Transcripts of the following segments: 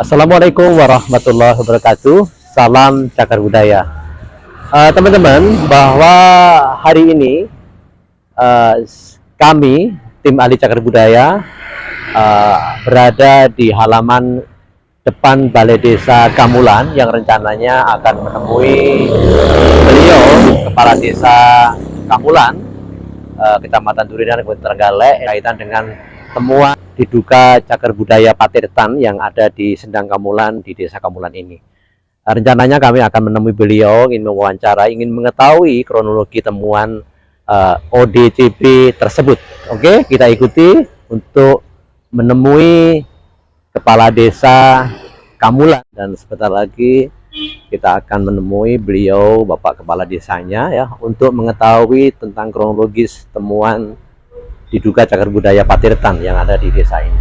Assalamualaikum warahmatullahi wabarakatuh. Salam Cagar Budaya. Teman-teman, bahwa hari ini kami tim ahli Cagar Budaya berada di halaman depan Balai Desa Kamulan yang rencananya akan menemui beliau, Kepala Desa Kamulan, Kecamatan Durian, Kabupaten Trenggalek, kaitan dengan temuan diduga cagar budaya Patirtan yang ada di Sendang Kamulan, di Desa Kamulan ini. Rencananya kami akan menemui beliau, ingin mewawancara, ingin mengetahui kronologi temuan ODCP tersebut. Oke, kita ikuti untuk menemui Kepala Desa Kamulan, dan sebentar lagi kita akan menemui beliau, Bapak Kepala Desanya, ya, untuk mengetahui tentang kronologis temuan diduga cagar budaya Patirtan yang ada di desa ini.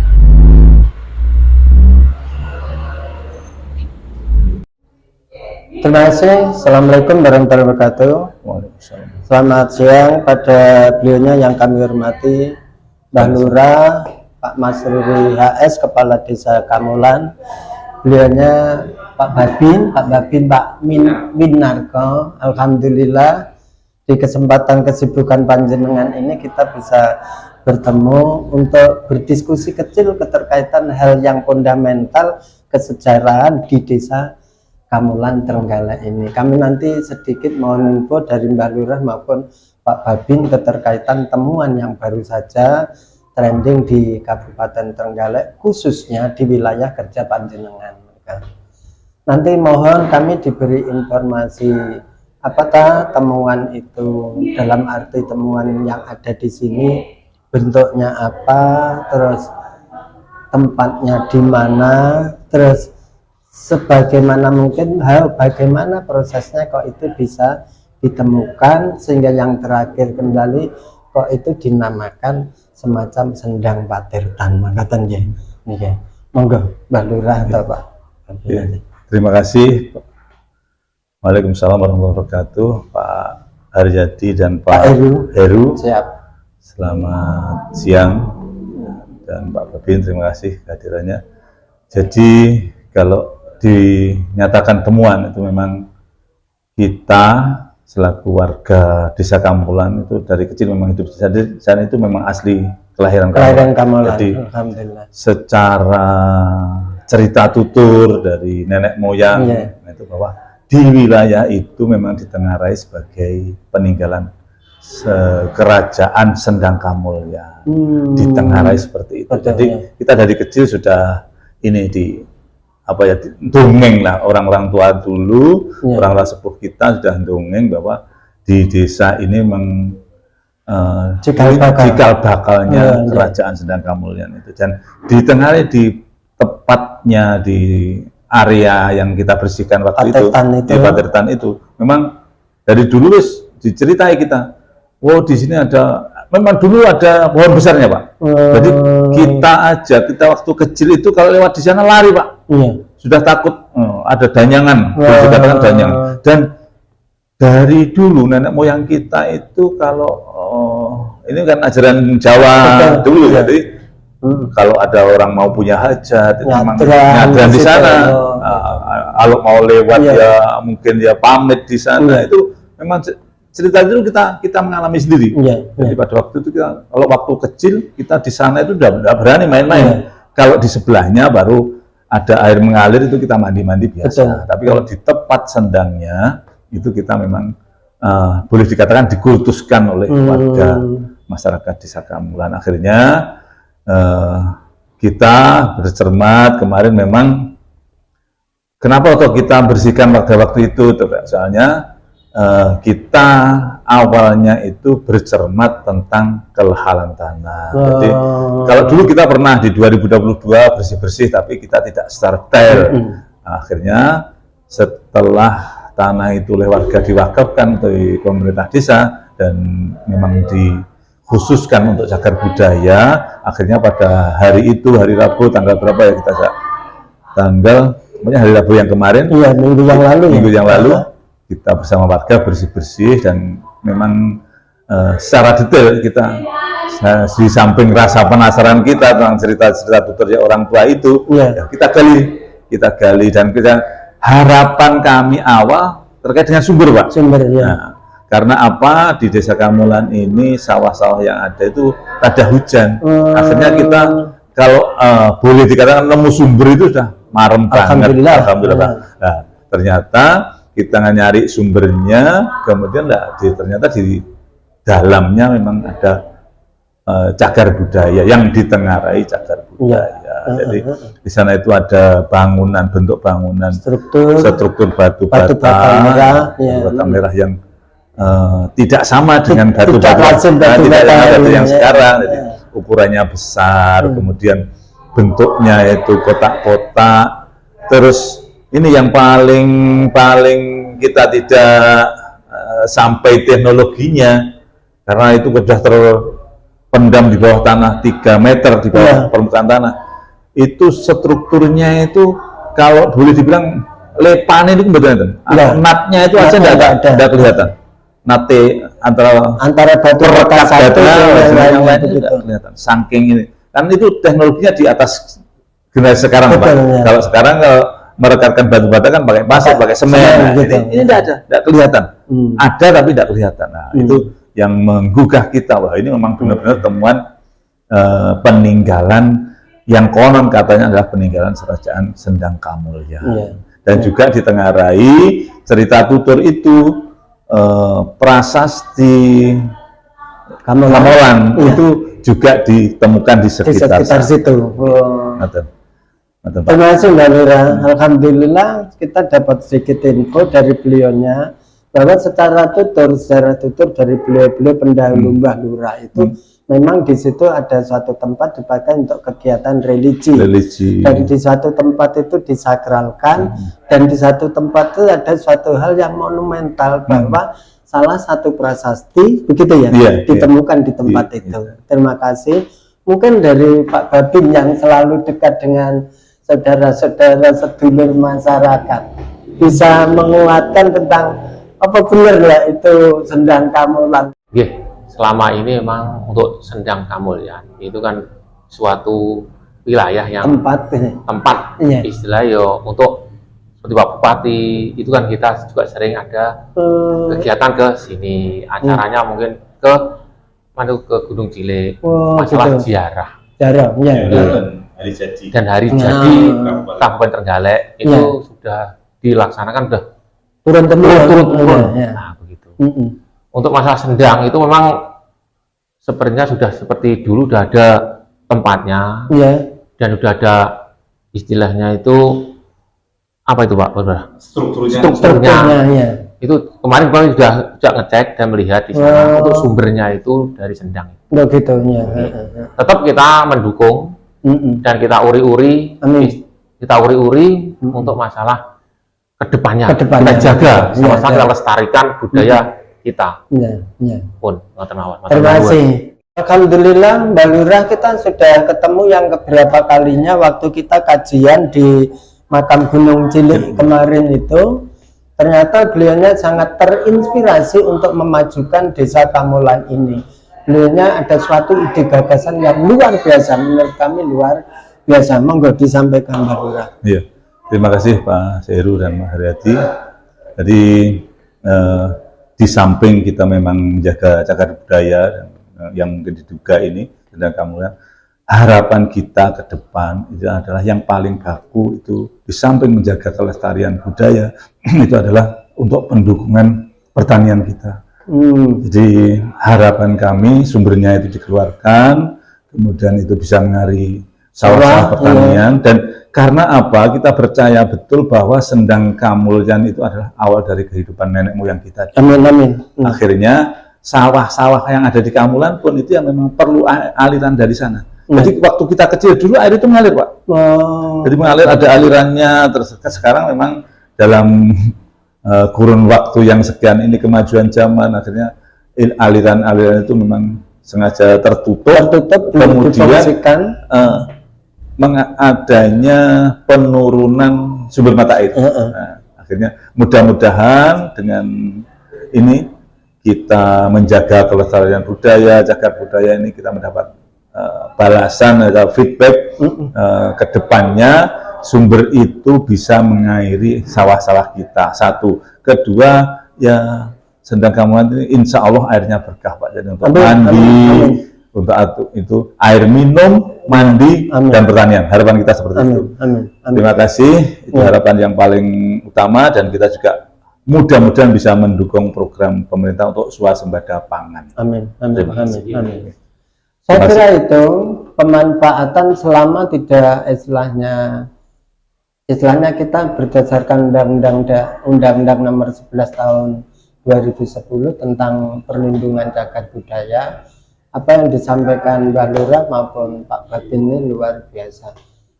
Terima kasih. Assalamualaikum warahmatullahi wabarakatuh. Selamat siang pada beliaunya yang kami hormati, Mbah Lurah, Pak Masruri HS, Kepala Desa Kamulan, beliaunya Pak Babin, Pak Winarko. Alhamdulillah di kesempatan kesibukan panjenengan ini kita bisa bertemu untuk berdiskusi kecil keterkaitan hal yang fundamental kesejarahan di Desa Kamulan Trenggalek ini. Kami nanti sedikit mohon info dari Mbak Lurah maupun Pak Babin keterkaitan temuan yang baru saja trending di Kabupaten Trenggalek, khususnya di wilayah kerja panjenengan. Nanti mohon kami diberi informasi apakah temuan itu, dalam arti temuan yang ada di sini bentuknya apa, terus tempatnya di mana, terus sebagaimana mungkin bagaimana prosesnya kok itu bisa ditemukan, sehingga yang terakhir kembali kok itu dinamakan semacam Sendang Patirtan. Makatan ya, nih monggo Mbak Lurah atau Pak. Ya, terima kasih. Waalaikumsalam warahmatullahi wabarakatuh, Pak Haryadi dan Pak Heru. Siap. Selamat siang, dan Pak Babin, terima kasih kehadirannya. Jadi kalau dinyatakan temuan itu memang kita selaku warga Desa Kamulan itu dari kecil memang hidup di sana, itu memang asli kelahiran Kamulan. Jadi alhamdulillah, secara cerita tutur dari nenek moyang, itu bahwa di wilayah itu memang ditengarai sebagai peninggalan kerajaan Sendang Kamulyan. Ditengarai seperti itu. Jadi kita dari kecil sudah ini dongeng lah, orang-orang tua dulu, orang-orang sepuh kita sudah dongeng bahwa di desa ini memang cikal bakalnya kerajaan Sendang Kamulyan itu, dan ditengarai di tepatnya di area yang kita bersihkan waktu di Patirtan itu memang dari dulu wis diceritai kita. Wow, di sini memang dulu ada pohon besarnya, Pak. Jadi kita waktu kecil itu kalau lewat di sana lari, Pak. Sudah takut ada danyangan, dikatakan danyangan. Dan dari dulu nenek moyang kita itu kalau ini kan ajaran Jawa dulu, jadi kalau ada orang mau punya hajat, memang nyadran di sana. Kalau mau lewat ya mungkin ya pamit di sana. Itu memang cerita itu kita mengalami sendiri. Jadi pada waktu itu kalau waktu kecil kita di sana itu udah berani main-main. Kalau di sebelahnya baru ada air mengalir, itu kita mandi-mandi biasa. Tapi kalau di tempat sendangnya itu kita memang boleh dikatakan dikultuskan oleh warga masyarakat Desa Kamulan. Akhirnya kita bercermat kemarin, memang kenapa kok kita bersihkan pada waktu itu, soalnya kita awalnya itu bercermat tentang kelahalan tanah. Jadi kalau dulu kita pernah di 2022 bersih-bersih, tapi kita tidak secara detail. Akhirnya setelah tanah itu oleh warga diwakafkan di pemerintah desa dan memang dikhususkan untuk cagar budaya, akhirnya pada hari itu, hari Rabu tanggal berapa ya kita pokoknya hari Rabu yang kemarin, minggu yang lalu kita bersama warga bersih-bersih, dan memang secara detail kita di samping rasa penasaran kita tentang cerita-cerita tutur orang tua itu, ya, kita gali kita gali, dan harapan kami awal terkait dengan sumber, Pak. Sumber, ya. Nah, karena apa, di Desa Kamulan ini sawah-sawah yang ada itu ada hujan. Akhirnya kita kalau boleh dikatakan nemu sumber itu sudah marem banget. Alhamdulillah. Nah, ternyata kita nyari sumbernya, kemudian ternyata di dalamnya memang ada cagar budaya yang ditengarai cagar budaya. Jadi di sana itu ada bangunan, bentuk bangunan, struktur batu bata merah yang tidak sama dengan batu bata yang sekarang. Jadi ukurannya besar, kemudian bentuknya itu kotak-kotak. Terus ini yang paling kita tidak sampai teknologinya, karena itu sudah terpendam di bawah tanah 3 meter di bawah permukaan tanah. Itu strukturnya itu kalau boleh dibilang lepan itu betul, natnya itu aja tidak kelihatan. Nate antara batu rekat satu yang lain itu tidak kelihatan. Saking ini, kan itu teknologinya di atas generasi sekarang, Pak. Kalau sekarang kalau merekatkan batu bata kan pakai pasir, pakai semen. Nah, ini tidak kelihatan. Ada tapi tidak kelihatan. Nah, itu yang menggugah kita, wah ini memang benar-benar temuan peninggalan yang konon katanya adalah peninggalan kerajaan Sendang Kamulyan. Dan juga ditengarai cerita tutur itu, prasasti Kamulan itu juga ditemukan di sekitar situ. Terima kasih Mbak Lura. Alhamdulillah kita dapat sedikit info dari beliaunya bahwa secara tutur dari beliau pendahulu Mbah Lura itu memang di situ ada suatu tempat dipakai untuk kegiatan religi. Dan di satu tempat itu disakralkan, dan di satu tempat itu ada suatu hal yang monumental bahwa salah satu prasasti begitu ya, ditemukan di tempat itu. Terima kasih. Mungkin dari Pak Babin yang selalu dekat dengan saudara-saudara sedulur masyarakat bisa menguatkan tentang apa benar ya itu Sendang Kamulan. Selama ini memang untuk Sendang Kamulyan itu kan suatu wilayah yang tempat istilah untuk seperti Pak Bupati itu kan kita juga sering ada kegiatan ke sini, acaranya mungkin ke Gunung Cilik, masalah ziarah dan hari jadi Kabupaten Trenggalek itu sudah dilaksanakan, sudah turun. Nah begitu. Untuk masalah Sendang itu memang sebenarnya sudah seperti dulu, sudah ada tempatnya, dan sudah ada istilahnya itu apa itu Pak? Strukturnya. Itu kemarin sudah ngecek dan melihat di sana untuk sumbernya itu dari Sendang. Tetap kita mendukung dan kita uri-uri, untuk masalah kedepannya. Kita jaga, sama-sama kita lestarikan budaya kita. Terima kasih. Alhamdulillah Mbak Lurah, kita sudah ketemu yang keberapa kalinya waktu kita kajian di makam Gunung Cilik kemarin itu. Ternyata beliaunya sangat terinspirasi untuk memajukan Desa Kamulan ini. Beliaunya ada suatu ide gagasan yang luar biasa, menurut kami luar biasa. Monggo disampaikan Mbak Lurah. Iya, terima kasih Pak Seheru dan Mbak Haryati. Jadi di samping kita memang menjaga cagar budaya yang mungkin diduga ini Sendang Kamulan, harapan kita ke depan itu adalah yang paling baku itu di samping menjaga kelestarian budaya itu adalah untuk pendukungan pertanian kita. Jadi harapan kami sumbernya itu dikeluarkan, kemudian itu bisa mengari sawah-sawah pertanian. Dan karena apa? Kita percaya betul bahwa Sendang Kamulyan itu adalah awal dari kehidupan nenek moyang kita. Amin. Akhirnya sawah-sawah yang ada di Kamulan pun itu yang memang perlu aliran dari sana. Jadi waktu kita kecil dulu air itu mengalir, Pak. Jadi mengalir, ada alirannya. Terus sekarang memang dalam kurun waktu yang sekian ini kemajuan zaman, akhirnya aliran-aliran itu memang sengaja tertutup kemudian adanya penurunan sumber mata air. Nah, akhirnya mudah-mudahan dengan ini kita menjaga kelestarian budaya, cagar budaya ini kita mendapat balasan atau feedback ke depannya sumber itu bisa mengairi sawah-sawah kita. Satu, kedua ya Sendang Gamulan ini insya Allah airnya berkah Pak. Jadi untuk mandi, untuk itu air minum, mandi, dan pertanian. Harapan kita seperti itu. Terima kasih. Itu harapan yang paling utama, dan kita juga mudah-mudahan bisa mendukung program pemerintah untuk swasembada pangan. Amin. Saya kira itu pemanfaatan selama tidak istilahnya kita berdasarkan Undang-Undang Nomor 11 tahun 2010 tentang perlindungan cagar budaya. Apa yang disampaikan Mbak Lurah maupun Pak Batin ini luar biasa,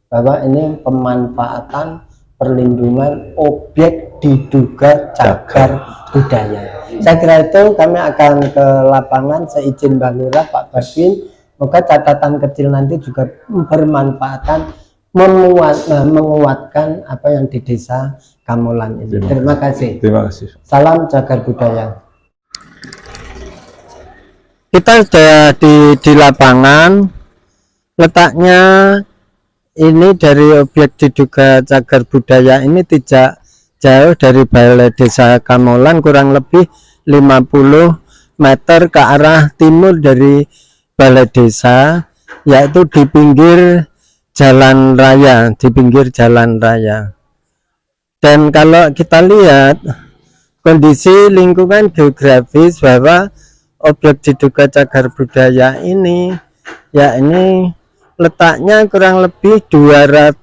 bahwa ini pemanfaatan perlindungan objek diduga cagar budaya. Saya kira itu kami akan ke lapangan, seizin Mbak Lurah, Pak Batin, moga catatan kecil nanti juga bermanfaatan, menguatkan apa yang di desa Gamulan ini. Terima kasih. Terima kasih. Salam cagar budaya. Kita sudah di lapangan, letaknya ini dari objek diduga cagar budaya ini tidak jauh dari Balai Desa Gamulan, kurang lebih 50 meter ke arah timur dari Balai Desa, yaitu di pinggir jalan raya, Dan kalau kita lihat kondisi lingkungan geografis bahwa objek diduga cagar budaya ini, ya ini letaknya kurang lebih 200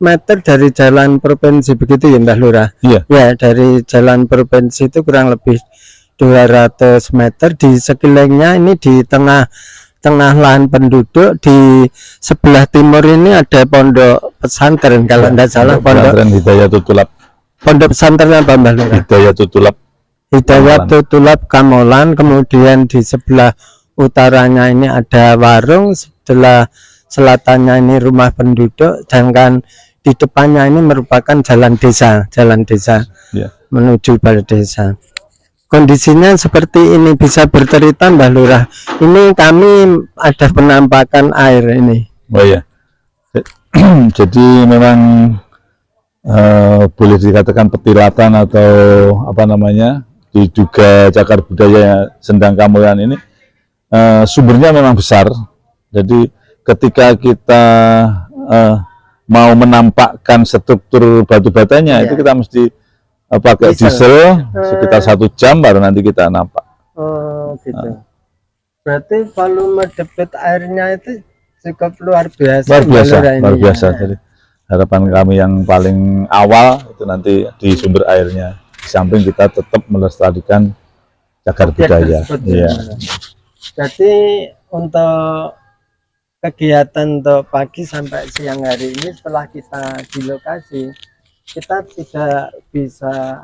meter dari jalan provinsi, begitu ya Mbah Lurah? Iya. Ya, dari jalan provinsi itu kurang lebih 200 meter. Di sekelilingnya ini di tengah lahan penduduk, di sebelah timur ini ada pondok pesantren, kalau tidak salah pondok Hidayatul Tulab. Pondok pesantren apa Mbah Lurah? Hidayatul Tulab Gamulan. Kemudian di sebelah utaranya ini ada warung, sebelah selatannya ini rumah penduduk, sedangkan di depannya ini merupakan jalan desa menuju balai desa. Kondisinya seperti ini, bisa bercerita Mbah Lurah. Ini kami ada penampakan air ini. Oh ya. Jadi memang boleh dikatakan petiratan atau apa namanya, diduga cagar budaya Sendang Gamulan ini sumbernya memang besar. Jadi ketika kita mau menampakkan struktur batu batanya, itu kita mesti pakai diesel sekitar 1 jam baru nanti kita nampak. Oh gitu. Berarti volume debit airnya itu cukup luar biasa. Luar biasa. Jadi harapan kami yang paling awal itu nanti di sumber airnya. Di samping kita tetap melestarikan cagar budaya. Iya. Jadi untuk kegiatan untuk pagi sampai siang hari ini, setelah kita di lokasi, kita tidak bisa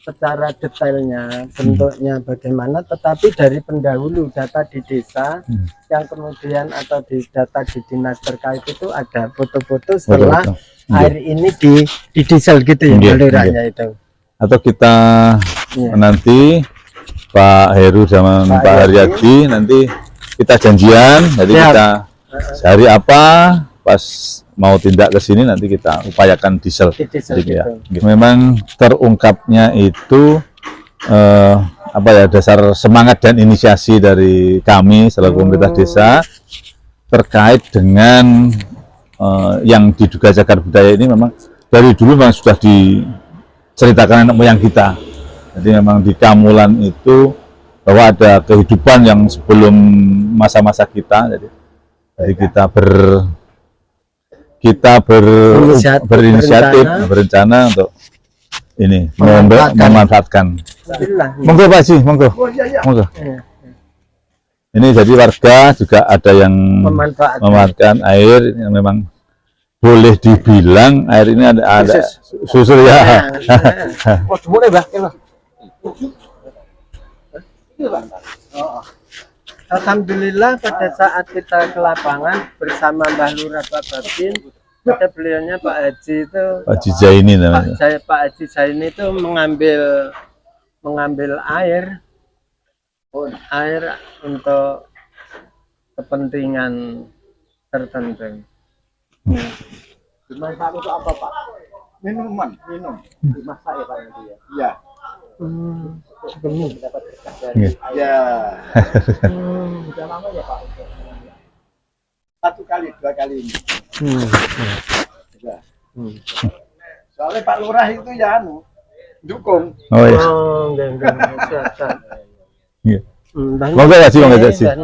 secara detailnya bentuknya bagaimana, tetapi dari pendahulu data di desa yang kemudian atau di data di dinas terkait itu ada foto-foto setelah air ini di diesel gitu ya, alirannya itu. Atau kita nanti Pak Heru sama Pak Haryadi nanti kita janjian, jadi kita hari apa pas mau tindak ke sini nanti kita upayakan diesel. Ya. Memang terungkapnya itu dasar semangat dan inisiasi dari kami selaku pemerintah desa terkait dengan yang diduga cagar budaya ini. Memang dari dulu memang sudah diceritakan nenek moyang kita. Jadi memang di Gamulan itu bahwa ada kehidupan yang sebelum masa-masa kita. Jadi kita berinisiatif, berencana untuk ini memanfaatkan. Monggo Pak Haji, monggo. Ini jadi warga juga ada yang memanfaatkan air yang memang boleh dibilang air ini ada susur ya. Alhamdulillah pada saat kita ke lapangan bersama Mbah Lurah, Pak Batin, ada beliaunya Pak Haji itu, Pak Haji Zaini namanya. Pak Haji Zaini itu mengambil air untuk kepentingan tertentu. Dimanfaat untuk apa Pak? Minuman, minum. Dimasak ya Pak nanti ya? Ya. Benih dapat berkah dari air. Ya. Sudah lama ya Pak? 1 kali, 2 kali ini. Ya. Soalnya Pak Lurah itu ya dukung. Oh iya. Oh, enggak. Iya. Monggo ya sih, monggo sih. Ya.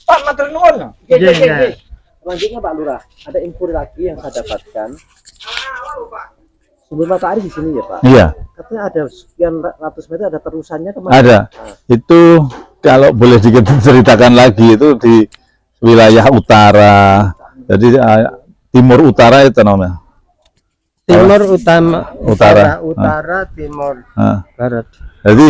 Pak matur nuwun. Iya. Selanjutnya Pak Lurah, ada info lagi yang saya dapatkan. Sumber mata air di sini ya Pak? Iya. Katanya ada sekian ratus meter ada terusannya kemana? Ada. Itu kalau boleh diceritakan lagi itu di wilayah utara. Jadi timur utara itu namanya. Timur utara, timur, barat. Jadi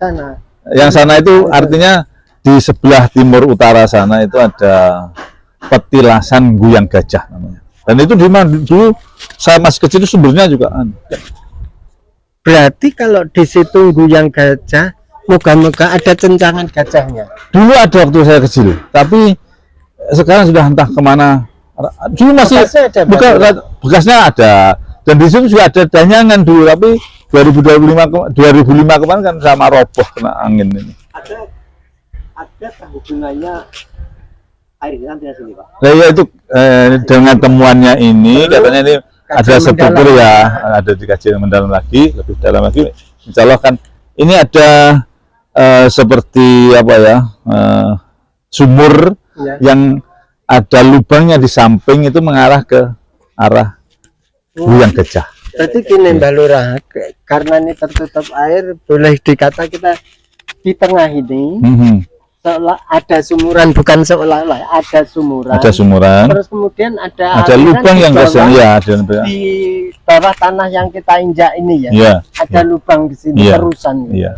Sana. yang sana itu artinya di sebelah timur utara sana itu ada petilasan Guyang Gajah namanya. Dan itu di mana dulu saya masih kecil itu sumbernya juga. Berarti kalau di situ Guyang Gajah, moga-moga ada cencangan gajahnya. Dulu ada waktu saya kecil, tapi sekarang sudah entah kemana. Dulu masih bekasnya ada, dan di situ juga ada danyangan dulu, tapi 2005 kemarin kan sama roboh kena angin ini. Ada hubungannya air di nanti sini Pak? Nah, ya itu dengan temuannya ini katanya ini ada struktur ya, ada dikaji mendalam lagi, lebih dalam lagi. Insya Allah kan ini ada seperti apa ya, sumur yang ada lubangnya di samping itu mengarah ke arah Guyang Gajah. Berarti gini Mbak Lurah, karena ini tertutup air, boleh dikata kita di tengah ini seolah ada sumuran, bukan seolah-olah ada sumuran. Ada sumuran. Terus kemudian ada lubang yang biasa ya, di bawah tanah yang kita injak ini ya. Ya. Ada lubang di sini terusan. Iya.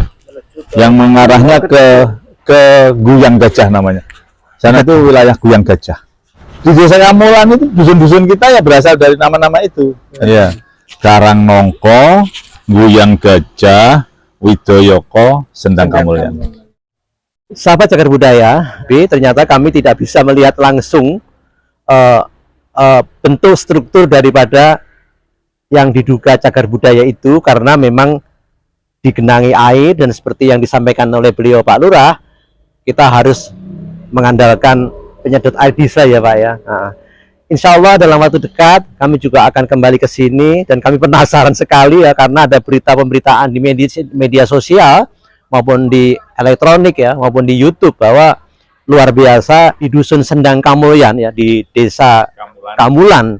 Yang mengarahnya ke Guyang Gajah namanya. Sana itu wilayah Guyang Gajah. Di desa Kamulan itu dusun-dusun kita ya berasal dari nama-nama itu. Iya. Karangnongko, Guyang Gajah, Widoyoko, Sendang Kamulyan. Sahabat Cagar Budaya, ternyata kami tidak bisa melihat langsung bentuk struktur daripada yang diduga cagar budaya itu karena memang digenangi air, dan seperti yang disampaikan oleh beliau Pak Lurah, kita harus mengandalkan penyedot air bisa ya Pak ya. Nah, insya Allah dalam waktu dekat kami juga akan kembali ke sini, dan kami penasaran sekali ya karena ada berita-pemberitaan di media sosial maupun di elektronik ya, maupun di YouTube bahwa luar biasa di dusun Sendang Kamulyan ya, di desa Kamulan,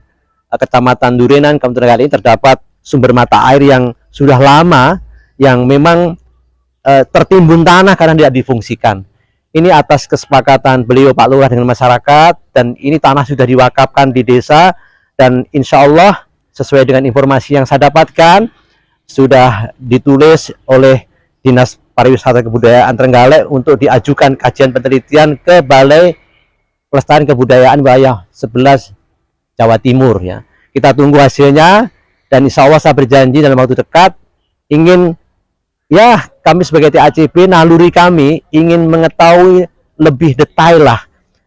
Kecamatan Durenan, Kabupaten Kali ini terdapat sumber mata air yang sudah lama yang memang tertimbun tanah karena tidak difungsikan. Ini atas kesepakatan beliau Pak Lurah dengan masyarakat, dan ini tanah sudah diwakafkan di desa, dan insya Allah sesuai dengan informasi yang saya dapatkan sudah ditulis oleh Dinas Pariwisata Kebudayaan Trenggalek untuk diajukan kajian penelitian ke Balai Pelestarian Kebudayaan wilayah 11 Jawa Timur ya. Kita tunggu hasilnya, dan insya Allah saya berjanji dalam waktu dekat ingin ya, kami sebagai TACB, naluri kami ingin mengetahui lebih detail lah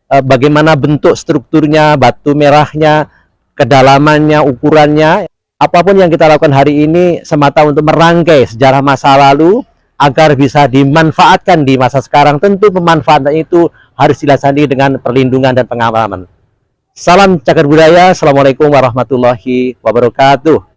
bagaimana bentuk strukturnya, batu merahnya, kedalamannya, ukurannya. Apapun yang kita lakukan hari ini semata untuk merangkai sejarah masa lalu agar bisa dimanfaatkan di masa sekarang. Tentu pemanfaatan itu harus dilaksanakan dengan perlindungan dan pengamanan. Salam Cagar Budaya. Assalamualaikum warahmatullahi wabarakatuh.